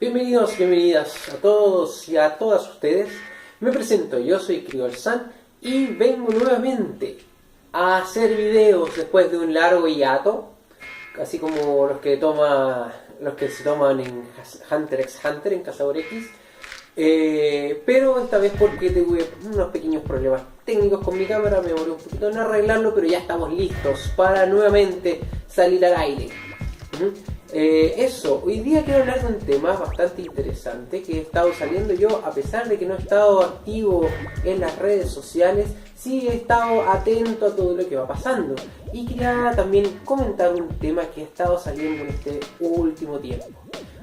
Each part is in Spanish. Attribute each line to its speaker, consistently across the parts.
Speaker 1: Bienvenidos, bienvenidas a todos y a todas ustedes. Me presento, yo soy Criolsan y vengo nuevamente a hacer videos después de un largo hiato, así como los que se toman en Hunter x Hunter, en Cazador X. Pero esta vez porque tuve unos pequeños problemas técnicos con mi cámara, me demoré un poquito en arreglarlo, pero ya estamos listos para nuevamente salir al aire. Hoy día quiero hablar de un tema bastante interesante que he estado saliendo yo, a pesar de que no he estado activo en las redes sociales, sí he estado atento a todo lo que va pasando. Y quería también comentar un tema que he estado saliendo en este último tiempo.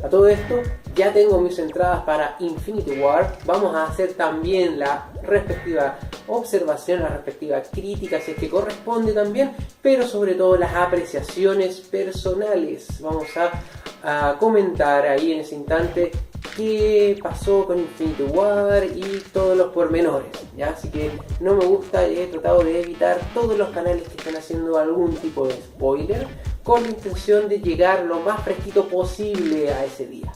Speaker 1: A todo esto, ya tengo mis entradas para Infinity War. Vamos a hacer también la respectiva observación, la respectiva crítica, si es que corresponde también, pero sobre todo las apreciaciones personales. Vamos a comentar ahí en ese instante qué pasó con Infinity War y todos los pormenores, ¿ya? Así que no me gusta, he tratado de evitar todos los canales que estén haciendo algún tipo de spoiler, con la intención de llegar lo más fresquito posible a ese día.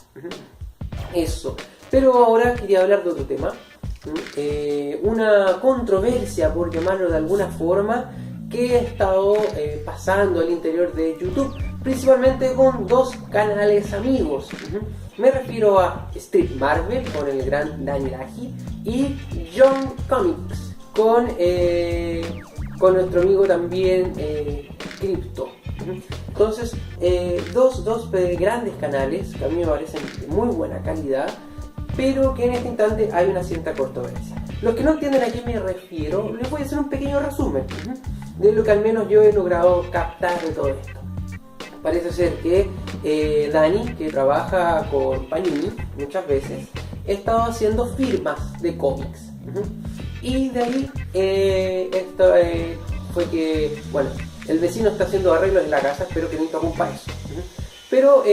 Speaker 1: Eso. Pero ahora quería hablar de otro tema. Una controversia, por llamarlo de alguna forma, que ha estado pasando al interior de YouTube, principalmente con dos canales amigos. Me refiero a Street Marvel con el gran Daniel Aji y John Comics con nuestro amigo también Crypto. Entonces, dos grandes canales que a mí me parecen de muy buena calidad, pero que en este instante hay una cierta controversia. Los que no entienden a qué me refiero, les voy a hacer un pequeño resumen de lo que al menos yo he logrado captar de todo esto. Parece ser que Dani, que trabaja con Panini muchas veces, ha estado haciendo firmas de cómics. Y de ahí fue que, bueno, el vecino está haciendo arreglos en la casa, espero que no interrumpa eso. Pero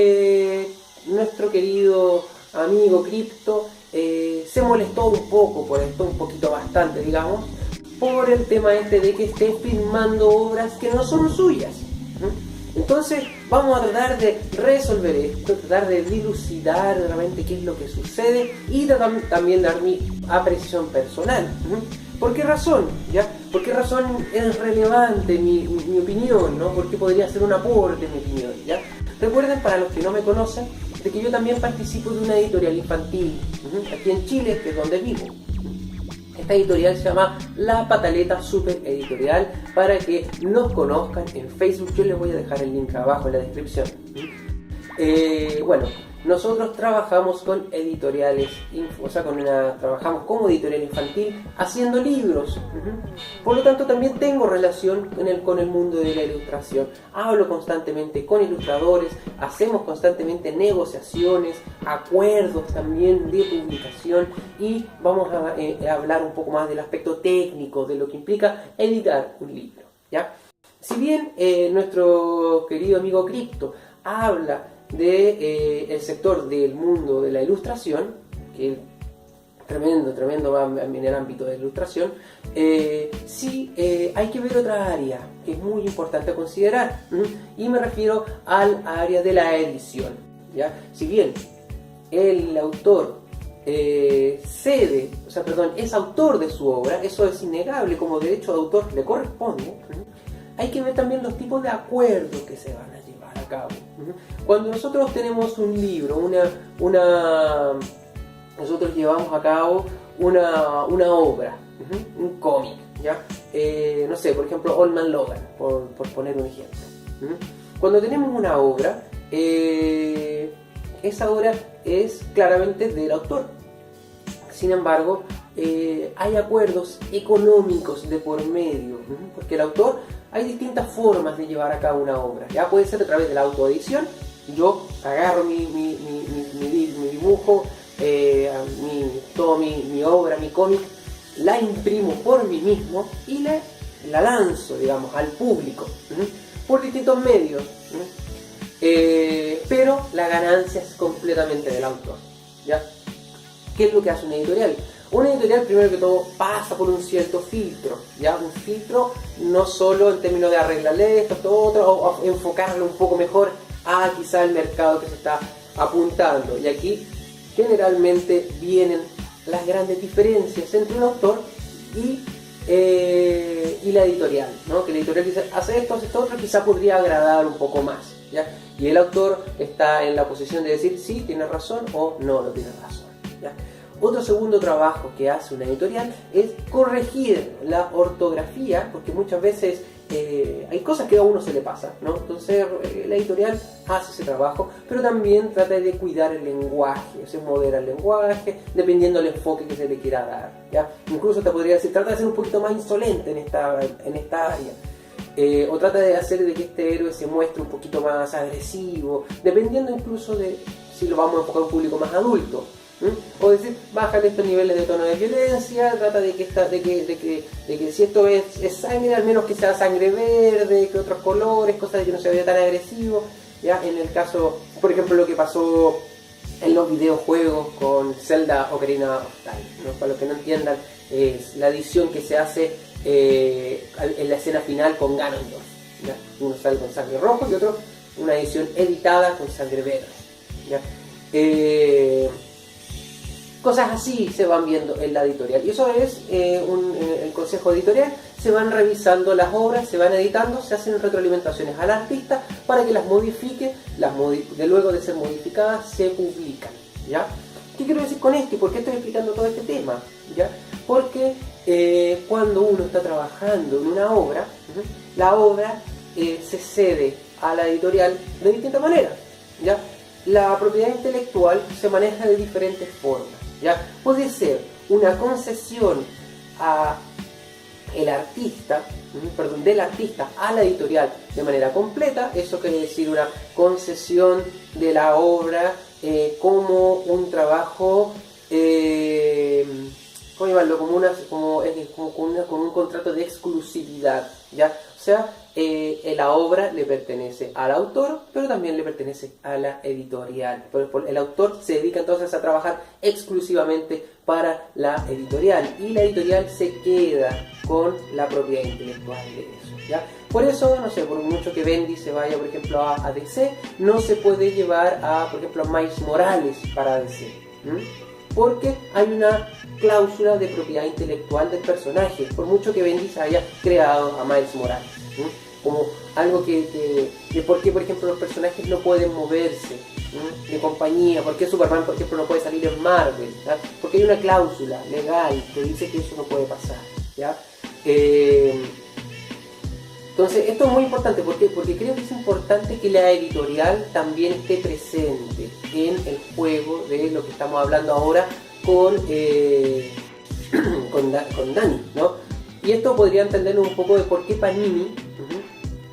Speaker 1: nuestro querido amigo Crypto se molestó un poco por esto, un poquito bastante, digamos, por el tema de que esté firmando obras que no son suyas. Entonces vamos a tratar de resolver esto, tratar de dilucidar realmente qué es lo que sucede y también dar mi apreciación personal. ¿Por qué razón? ¿Ya? ¿Por qué razón es relevante mi opinión? ¿No? ¿Por qué podría ser un aporte mi opinión? ¿Ya? Recuerden, para los que no me conocen, de que yo también participo de una editorial infantil aquí en Chile, que es donde vivo. Esta editorial se llama La Pataleta Super Editorial. Para que nos conozcan en Facebook, yo les voy a dejar el link abajo en la descripción. Bueno, nosotros trabajamos con editoriales, trabajamos como editorial infantil haciendo libros. Por lo tanto, también tengo relación con el mundo de la ilustración. Hablo constantemente con ilustradores, hacemos constantemente negociaciones, acuerdos también de publicación, y vamos a hablar un poco más del aspecto técnico de lo que implica editar un libro, ¿ya? Si bien nuestro querido amigo Crypto habla el sector del mundo de la ilustración, que es tremendo va en el ámbito de la ilustración, sí hay que ver otra área que es muy importante a considerar, y me refiero al área de la edición, ¿ya? Si bien el autor es autor de su obra, eso es innegable, como derecho de autor le corresponde, hay que ver también los tipos de acuerdos que se van a llevar a cabo. Cuando nosotros tenemos un libro, nosotros llevamos a cabo una obra, un cómic, ¿ya? No sé, por ejemplo, Old Man Logan, por poner un ejemplo. Cuando tenemos una obra, esa obra es claramente del autor. Sin embargo, hay acuerdos económicos de por medio, porque el autor, hay distintas formas de llevar a cabo una obra. Ya puede ser a través de la autoedición. Yo agarro mi dibujo, toda mi obra, mi cómic, la imprimo por mí mismo y la lanzo, digamos, al público, por distintos medios. Pero la ganancia es completamente del autor, ¿ya? ¿Qué es lo que hace una editorial? Una editorial, primero que todo, pasa por un cierto filtro, ¿ya? Un filtro no solo en términos de arreglarle esto, todo otro, o enfocarlo un poco mejor a quizá el mercado que se está apuntando. Y aquí generalmente vienen las grandes diferencias entre un autor y la editorial, ¿no? Que la editorial dice, hace esto, hace esto otro, quizá podría agradar un poco más, ¿ya? Y el autor está en la posición de decir, sí, tiene razón o no tiene razón, ¿ya? Otro segundo trabajo que hace una editorial es corregir la ortografía, porque muchas veces hay cosas que a uno se le pasa, ¿no? Entonces la editorial hace ese trabajo, pero también trata de cuidar el lenguaje, se modera el lenguaje, dependiendo del enfoque que se le quiera dar, ¿ya? Incluso te podría decir, trata de ser un poquito más insolente en esta área. O trata de hacer de que este héroe se muestre un poquito más agresivo, dependiendo incluso de si lo vamos a enfocar a un público más adulto. O decir, bájale estos niveles de tono de violencia, trata de que si esto es sangre, al menos que sea sangre verde, que otros colores, cosas de que no se vea tan agresivo. Ya en el caso, por ejemplo, lo que pasó en los videojuegos con Zelda Ocarina of Time, ¿no? Para los que no entiendan, es la edición que se hace en la escena final con Ganondorf, ¿ya? Uno sale con sangre roja y otro una edición editada con sangre verde, ¿ya? Cosas así se van viendo en la editorial, y eso es el consejo editorial. Se van revisando las obras, se van editando, se hacen retroalimentaciones al artista para que las modifique, luego de ser modificadas se publican, ¿ya? ¿Qué quiero decir con esto y por qué estoy explicando todo este tema? ¿Ya? Porque cuando uno está trabajando en una obra, la obra se cede a la editorial de distintas maneras, ¿ya? La propiedad intelectual se maneja de diferentes formas, ¿ya? Puede ser una concesión del artista a la editorial de manera completa. Eso quiere decir una concesión de la obra como un trabajo, ¿cómo llamarlo? Con un contrato de exclusividad, ¿ya? O sea, la obra le pertenece al autor, pero también le pertenece a la editorial. El autor se dedica entonces a trabajar exclusivamente para la editorial, y la editorial se queda con la propiedad intelectual de eso, ¿ya? Por eso, no sé, por mucho que Bendis se vaya, por ejemplo, a DC, no se puede llevar por ejemplo, a Miles Morales para DC, porque hay una cláusula de propiedad intelectual del personaje, por mucho que Bendis haya creado a Miles Morales, como algo que por qué, por ejemplo, los personajes no pueden moverse de compañía, por qué Superman, por ejemplo, no puede salir en Marvel, ¿ya? Porque hay una cláusula legal que dice que eso no puede pasar, ¿ya? Entonces esto es muy importante, porque creo que es importante que la editorial también esté presente en el juego de lo que estamos hablando ahora con Dani, ¿no? Y esto podría entenderlo un poco de por qué Panini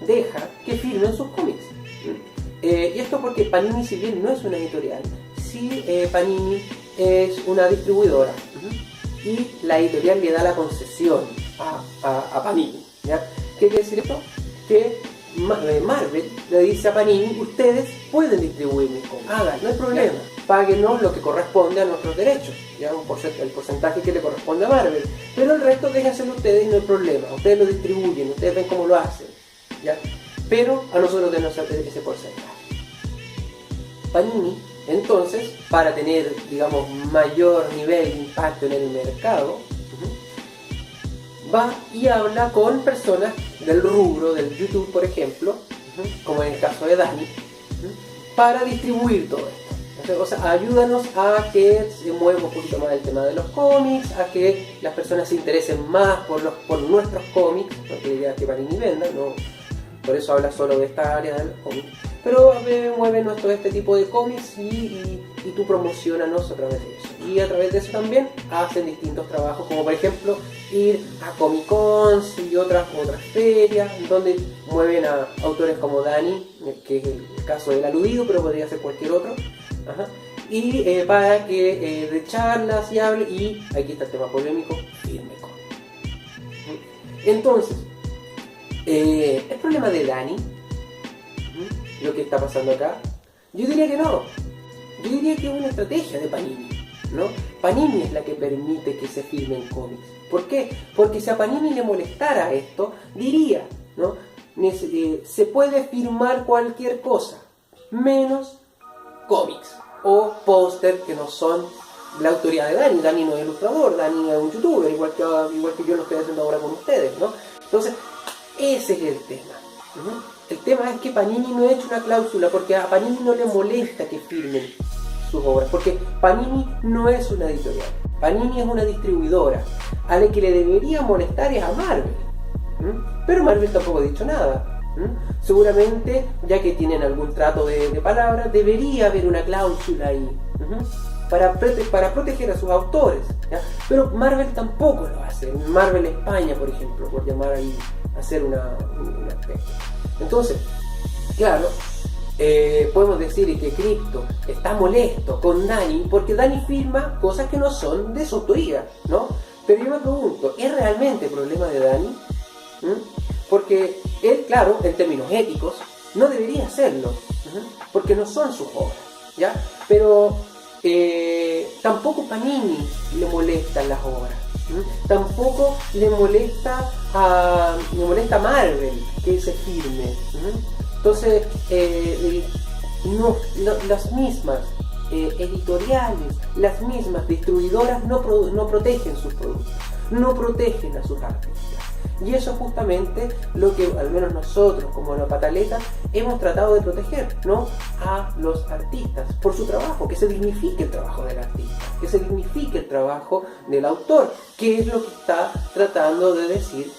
Speaker 1: deja que firmen sus cómics. Y esto porque Panini, si bien no es una editorial, sí, Panini es una distribuidora, y la editorial le da la concesión a Panini, ¿ya? ¿Qué quiere decir esto? Que Marvel le dice a Panini, ustedes pueden distribuir mis cómics, hagan, no hay problema, páguenos lo que corresponde a nuestros derechos, ¿ya? El porcentaje que le corresponde a Marvel, pero el resto déjenselo ustedes y no hay problema, ustedes lo distribuyen, ustedes ven cómo lo hacen, ¿ya? Pero a nosotros denos ese porcentaje. Panini, entonces, para tener, digamos, mayor nivel de impacto en el mercado, va y habla con personas del rubro del YouTube, por ejemplo, como en el caso de Dani, para distribuir todo esto. O sea, ayúdanos a que se mueva un poquito más el tema de los cómics, a que las personas se interesen más por nuestros cómics, porque la idea es que Panini venda, no, por eso habla solo de esta área de los cómics. Pero muévenos todo este tipo de cómics y tú promocionanos a través de eso. Y a través de eso también hacen distintos trabajos, como por ejemplo ir a Comic Cons y otras ferias, donde mueven a autores como Dani, que es el caso del aludido, pero podría ser cualquier otro. Y para que de charlas y hable, y aquí está el tema polémico, firme con. Entonces, ¿es problema de Dani lo que está pasando acá? Yo diría que no. Yo diría que es una estrategia de Panini, ¿no? Panini es la que permite que se firmen cómics. ¿Por qué? Porque si a Panini le molestara esto, diría, ¿no? Se puede firmar cualquier cosa, menos cómics. o póster que no son la autoría de Dani. Dani no es ilustrador, Dani es un youtuber, igual que yo lo estoy haciendo ahora con ustedes, ¿no? Entonces, ese es el tema. El tema es que Panini no ha hecho una cláusula porque a Panini no le molesta que firmen sus obras, porque Panini no es una editorial, Panini es una distribuidora. A la que le debería molestar es a Marvel, pero Marvel tampoco ha dicho nada. Seguramente, ya que tienen algún trato de palabra, debería haber una cláusula ahí para proteger a sus autores, ¿ya? Pero Marvel tampoco lo hace. Marvel España, por ejemplo, por llamar ahí a hacer un aspecto. Entonces, claro, podemos decir que Crypto está molesto con Dani porque Dani firma cosas que no son de su autoría, ¿no? Pero yo me pregunto, ¿es realmente problema de Dani? Porque él, claro, en términos éticos, no debería hacerlo, porque no son sus obras, ¿ya? Pero tampoco Panini le molestan las obras, tampoco le molesta a Marvel que se firme. Entonces, las mismas editoriales, las mismas distribuidoras no protegen sus productos, no protegen a sus artistas. Y eso es justamente lo que al menos nosotros como la Pataleta hemos tratado de proteger, ¿no? A los artistas por su trabajo, que se dignifique el trabajo del artista, que se dignifique el trabajo del autor, que es lo que está tratando de decir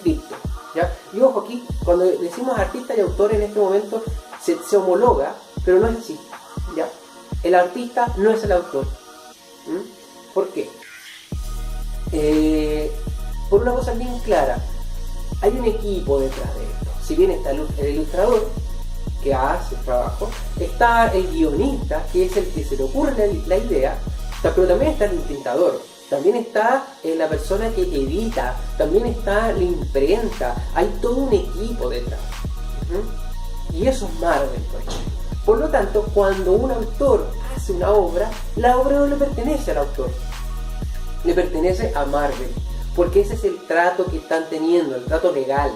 Speaker 1: Crypto, ¿ya? Y ojo, aquí cuando decimos artista y autor en este momento se homologa, pero no es así, ¿ya? El artista no es el autor. ¿Por qué? Por una cosa bien clara, hay un equipo detrás de esto. Si bien está el ilustrador que hace el trabajo, está el guionista, que es el que se le ocurre la idea, pero también está el intentador, también está la persona que edita, también está la imprenta, hay todo un equipo detrás. Y eso es Marvel, por ejemplo. Por lo tanto, cuando un autor hace una obra, la obra no le pertenece al autor, le pertenece a Marvel, porque ese es el trato que están teniendo, el trato legal.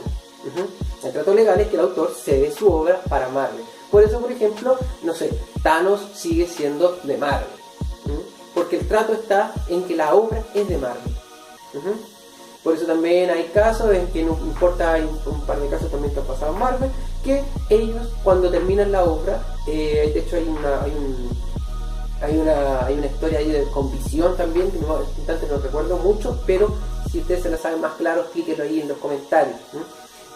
Speaker 1: El trato legal es que el autor cede su obra para Marvel. Por eso, por ejemplo, no sé, Thanos sigue siendo de Marvel, porque el trato está en que la obra es de Marvel. Por eso también hay casos en que no importa, hay un par de casos también que han pasado en Marvel, que ellos cuando terminan la obra, de hecho hay una historia ahí con Visión también, que no recuerdo mucho, pero si ustedes se la saben más claro, explíquenlo ahí en los comentarios,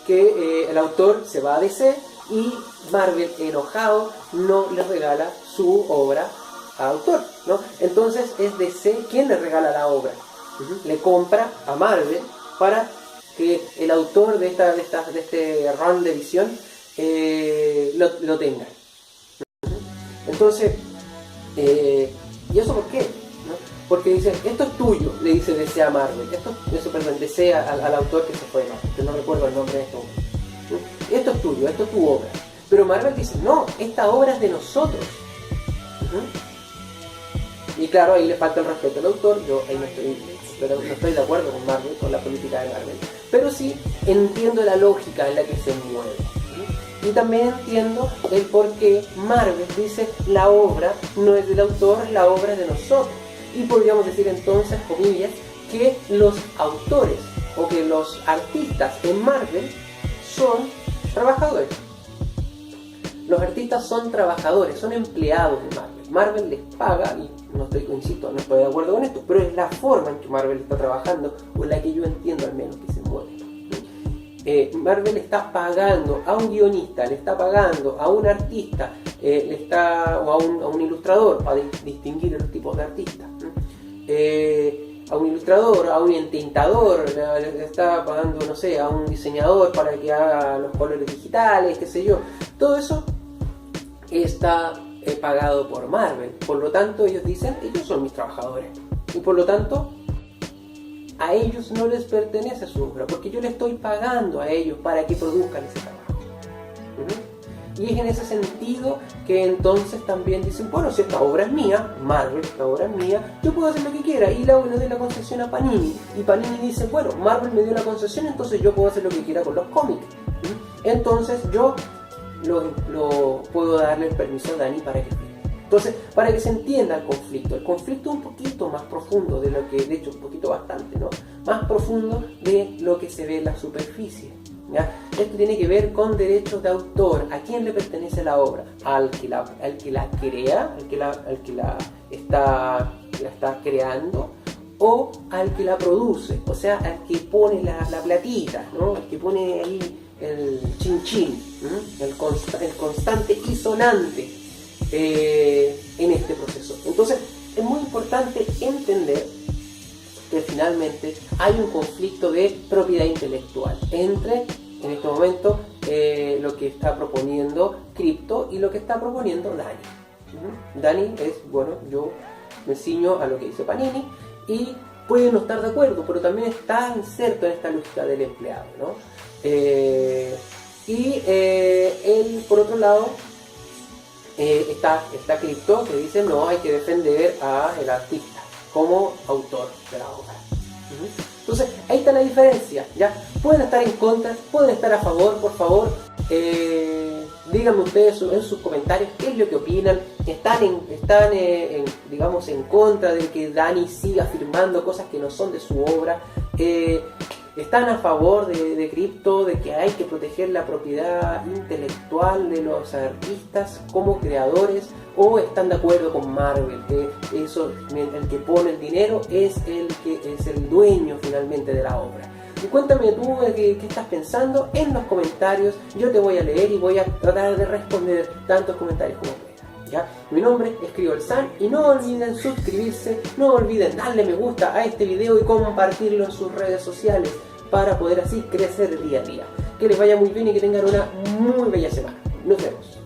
Speaker 1: que el autor se va a DC y Marvel, enojado, no le regala su obra al autor, ¿no? Entonces es DC quien le regala la obra, le compra a Marvel para que el autor de este run de Visión lo tenga. Entonces, ¿y eso por qué? ¿No? Porque dice, esto es tuyo, le dice DC a Marvel, DC al autor que se fue de Marvel, que no recuerdo el nombre de esto. Esto es tuyo, esto es tu obra. Pero Marvel dice, no, esta obra es de nosotros. Y claro, ahí le falta el respeto al autor. Yo ahí no estoy de acuerdo con Marvel, con la política de Marvel, pero sí entiendo la lógica en la que se mueve. Y también entiendo el por qué Marvel dice la obra no es del autor, la obra es de nosotros. Y podríamos decir entonces, comillas, que los autores o que los artistas en Marvel son trabajadores. Los artistas son trabajadores, son empleados de Marvel. Marvel les paga, y no estoy de acuerdo con esto, pero es la forma en que Marvel está trabajando, o la que yo entiendo al menos que se mueve. Marvel está pagando a un guionista, le está pagando a un artista, o a un ilustrador, para distinguir los tipos de artistas. A un ilustrador, a un entintador, le está pagando, no sé, a un diseñador para que haga los colores digitales, qué sé yo. Todo eso está pagado por Marvel. Por lo tanto, ellos dicen, ellos son mis trabajadores. Y por lo tanto, a ellos no les pertenece su obra, porque yo le estoy pagando a ellos para que produzcan ese trabajo. Y es en ese sentido que entonces también dicen, bueno, si esta obra es mía, Marvel, esta obra es mía, yo puedo hacer lo que quiera. Y le doy la concesión a Panini. Y Panini dice, bueno, Marvel me dio la concesión, entonces yo puedo hacer lo que quiera con los cómics. Entonces yo lo puedo darle el permiso a Dani para que firme. Entonces, para que se entienda el conflicto es un poquito más profundo de lo que, de hecho un poquito bastante, ¿no? Más profundo de lo que se ve en la superficie, ¿ya? Esto tiene que ver con derechos de autor. ¿A quién le pertenece la obra? Al que la crea, al que la está creando, o al que la produce, o sea, al que pone la platita, ¿no? El que pone ahí el chin chin, el constante y sonante en este proceso. Entonces es muy importante entender que finalmente hay un conflicto de propiedad intelectual entre, en este momento, lo que está proponiendo Crypto y lo que está proponiendo Dani. Dani es, bueno, yo me ciño a lo que dice Panini y puede no estar de acuerdo, pero también está inserto en esta lógica del empleado, ¿no? Él, por otro lado, está Crypto, que dice no, hay que defender al artista como autor de la obra. Entonces ahí está la diferencia, ¿ya? Pueden estar en contra, pueden estar a favor. Por favor, díganme ustedes en sus comentarios qué es lo que opinan. Están digamos, en contra de que Dani siga firmando cosas que no son de su obra. Están a favor de Crypto, de que hay que proteger la propiedad intelectual de los artistas como creadores, o están de acuerdo con Marvel, que el que pone el dinero es el dueño finalmente de la obra. Y cuéntame tú qué estás pensando en los comentarios. Yo te voy a leer y voy a tratar de responder tantos comentarios como pueda, ¿ya? Mi nombre es CrioelSan y no olviden suscribirse, no olviden darle me gusta a este video y compartirlo en sus redes sociales para poder así crecer día a día. Que les vaya muy bien y que tengan una muy bella semana. Nos vemos.